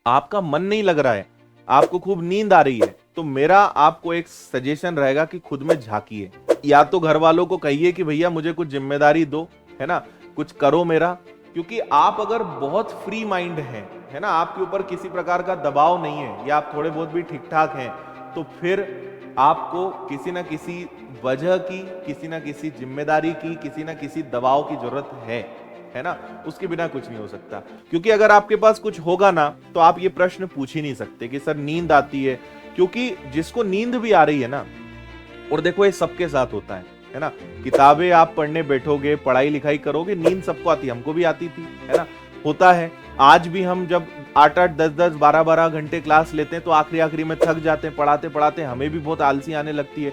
आपका मन नहीं लग रहा है, आपको खूब नींद आ रही है, तो मेरा आपको एक सजेशन रहेगा कि खुद में झांकिए। या तो घर वालों को कहिए कि भैया मुझे कुछ जिम्मेदारी दो, है ना, कुछ करो मेरा। क्योंकि आप अगर बहुत फ्री माइंड हैं, है ना, आपके ऊपर किसी प्रकार का दबाव नहीं है, या आप थोड़े बहुत भी ठीक ठाक हैं, तो फिर आपको किसी ना किसी वजह की, किसी ना किसी जिम्मेदारी की, किसी ना किसी दबाव की जरूरत है ना। उसके बिना कुछ नहीं हो सकता। क्योंकि अगर आपके पास कुछ होगा ना, तो आप ये प्रश्न पूछ ही नहीं सकते कि सर नींद आती है। क्योंकि जिसको नींद भी आ रही है ना, और देखो ये सबके साथ होता है ना, किताबें आप पढ़ने बैठोगे, पढ़ाई लिखाई करोगे, नींद सबको आती है, हमको भी आती थी, है ना, होता है। आज भी हम जब 8-8, 10-10, 12-12 घंटे क्लास लेते हैं, तो आखिरी आखिरी में थक जाते हैं, पढ़ाते पढ़ाते हमें भी बहुत आलसी आने लगती है।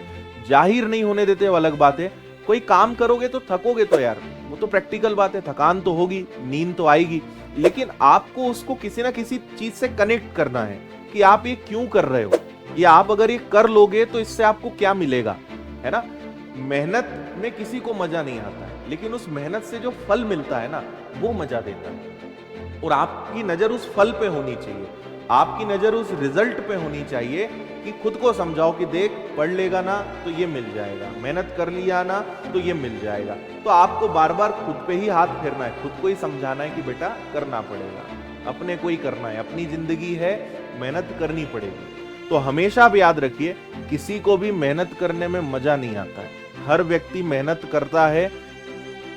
जाहिर नहीं होने देते, वो अलग बात है। कोई काम करोगे तो थकोगे तो यार, वो तो प्रैक्टिकल बात है, थकान तो होगी, नींद तो आएगी। लेकिन आपको उसको किसी ना किसी चीज से कनेक्ट करना है कि आप ये क्यों कर रहे हो, या आप अगर ये कर लोगे तो इससे आपको क्या मिलेगा, है ना। मेहनत में किसी को मजा नहीं आता है, लेकिन उस मेहनत से जो फल मिलता है ना, वो मजा देता है। और आपकी नजर उस फल पे होनी चाहिए, आपकी नजर उस रिजल्ट पे होनी चाहिए कि खुद को समझाओ कि देख, पढ़ लेगा ना तो ये मिल जाएगा, मेहनत कर लिया ना तो ये मिल जाएगा। तो आपको बार बार खुद पे ही हाथ फेरना है, खुद को ही समझाना है कि बेटा करना पड़ेगा, अपने को ही करना है, अपनी जिंदगी है, मेहनत करनी पड़ेगी। तो हमेशा आप याद रखिए, किसी को भी मेहनत करने में मजा नहीं आता है। हर व्यक्ति मेहनत करता है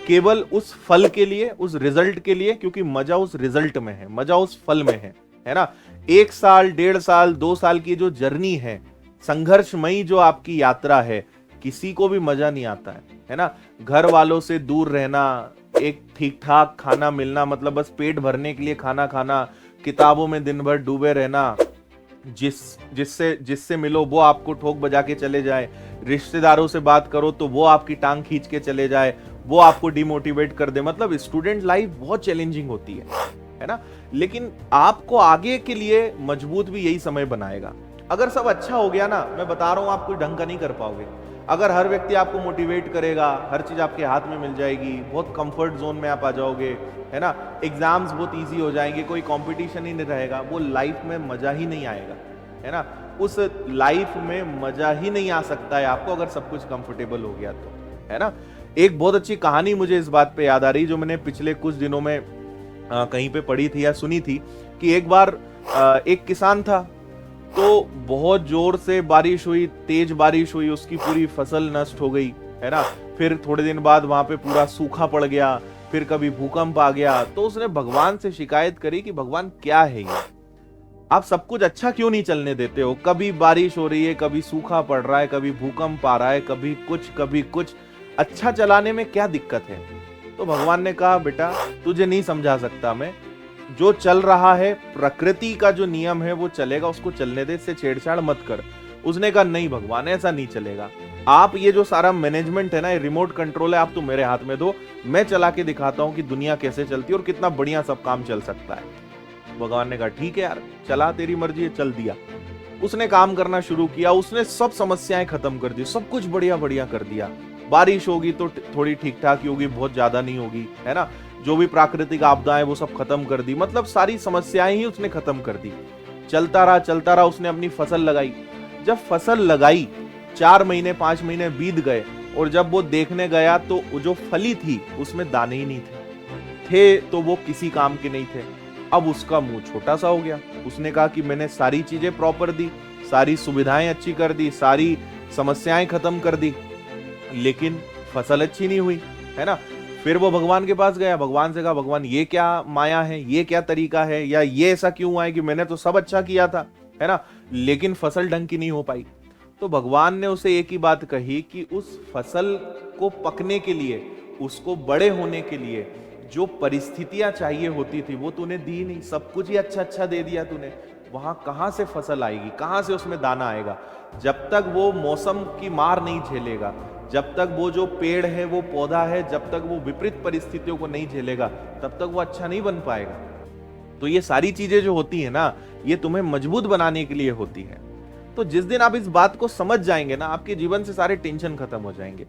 केवल उस फल के लिए, उस रिजल्ट के लिए, क्योंकि मजा उस रिजल्ट में है, मजा उस फल में है ना। 1 साल, 1.5 साल, 2 साल की जो जर्नी है, संघर्षमयी जो आपकी यात्रा है, किसी को भी मजा नहीं आता है ना। घर वालों से दूर रहना, एक ठीक ठाक खाना मिलना, मतलब बस पेट भरने के लिए खाना खाना, किताबों में दिन भर डूबे रहना, जिससे जिससे मिलो वो आपको ठोक बजा के चले जाए, रिश्तेदारों से बात करो तो वो आपकी टांग खींच के चले जाए, वो आपको डिमोटिवेट कर दे। मतलब स्टूडेंट लाइफ बहुत चैलेंजिंग होती है ना। लेकिन आपको आगे के लिए मजबूत भी यही समय बनाएगा। अगर सब अच्छा हो गया ना, मैं बता रहा हूं, आप कोई ढंग का नहीं कर पाओगे। अगर हर व्यक्ति आपको मोटिवेट करेगा, हर चीज आपके हाथ में मिल जाएगी, बहुत कंफर्ट जोन में आप आ जाओगे, है ना, एग्जाम्स बहुत इजी हो जाएंगे, कोई कंपटीशन ही नहीं रहेगा, वो लाइफ में मजा ही नहीं आएगा, है ना। उस लाइफ में मजा ही नहीं आ सकता है आपको अगर सब कुछ कंफर्टेबल हो गया तो, है ना। एक बहुत अच्छी कहानी मुझे इस बात पे याद आ रही, जो मैंने पिछले कुछ दिनों में कहीं पे पढ़ी थी या सुनी थी, कि एक बार एक किसान था, तो बहुत जोर से बारिश हुई, तेज बारिश हुई, उसकी पूरी फसल नष्ट हो गई, है ना। फिर थोड़े दिन बाद वहां पे पूरा सूखा पड़ गया, फिर कभी भूकंप आ गया। तो उसने भगवान से शिकायत करी कि भगवान क्या है ये, आप सब कुछ अच्छा क्यों नहीं चलने देते हो, कभी बारिश हो रही है, कभी सूखा पड़ रहा है, कभी भूकंप आ रहा है, कभी कुछ, अच्छा चलाने में क्या दिक्कत है। तो भगवान ने कहा, बेटा तुझे नहीं समझा सकता मैं, जो चल रहा है प्रकृति का जो नियम है वो चलेगा, उसको चलने दे, इससे छेड़छाड़ मत कर। उसने कहा, नहीं भगवान ऐसा नहीं चलेगा, आप ये जो सारा मैनेजमेंट है ना, ये रिमोट कंट्रोल है, आप तो मेरे हाथ में दो, मैं चला के दिखाता हूं कि दुनिया कैसे चलती है और कितना बढ़िया सब काम चल सकता है। भगवान ने कहा, ठीक है यार, चला, तेरी मर्जी है, चल दिया। उसने काम करना शुरू किया, उसने सब समस्याएं खत्म कर दी, सब कुछ बढ़िया बढ़िया कर दिया। बारिश होगी तो थोड़ी ठीक ठाक ही होगी, बहुत ज्यादा नहीं होगी, है ना। जो भी प्राकृतिक आपदाएं वो सब खत्म कर दी, मतलब सारी समस्याएं ही उसने खत्म कर दी। चलता रहा, उसने अपनी फसल लगाई। जब फसल लगाई, 4 महीने 5 महीने बीत गए, और जब वो देखने गया तो जो फली थी उसमें दाने ही नहीं थे तो वो किसी काम के नहीं थे। अब उसका मुंह छोटा सा हो गया। उसने कहा कि मैंने सारी चीजें प्रॉपर दी, सारी सुविधाएं अच्छी कर दी, सारी समस्याएं खत्म कर दी, लेकिन फसल अच्छी नहीं हुई, है ना। फिर वो भगवान के पास गया, भगवान से कहा, भगवान ये क्या माया है, ये क्या तरीका है, या ये ऐसा क्यों हुआ है कि मैंने तो सब अच्छा किया था, है ना, लेकिन फसल ढंग की नहीं हो पाई। तो भगवान ने उसे एक ही बात कही कि उस फसल को पकने के लिए, उसको बड़े होने के लिए जो परिस्थितियां चाहिए होती थी वो तूने दी नहीं, सब कुछ ही अच्छा अच्छा दे दिया तूने, वहां कहां से फसल आएगी, कहां से उसमें दाना आएगा। जब तक वो मौसम की मार नहीं झेलेगा, जब तक वो जो पेड़ है, वो पौधा है, जब तक वो विपरीत परिस्थितियों को नहीं झेलेगा, तब तक वो अच्छा नहीं बन पाएगा। तो ये सारी चीजें जो होती है ना, ये तुम्हें मजबूत बनाने के लिए होती है। तो जिस दिन आप इस बात को समझ जाएंगे ना, आपके जीवन से सारे टेंशन खत्म हो जाएंगे।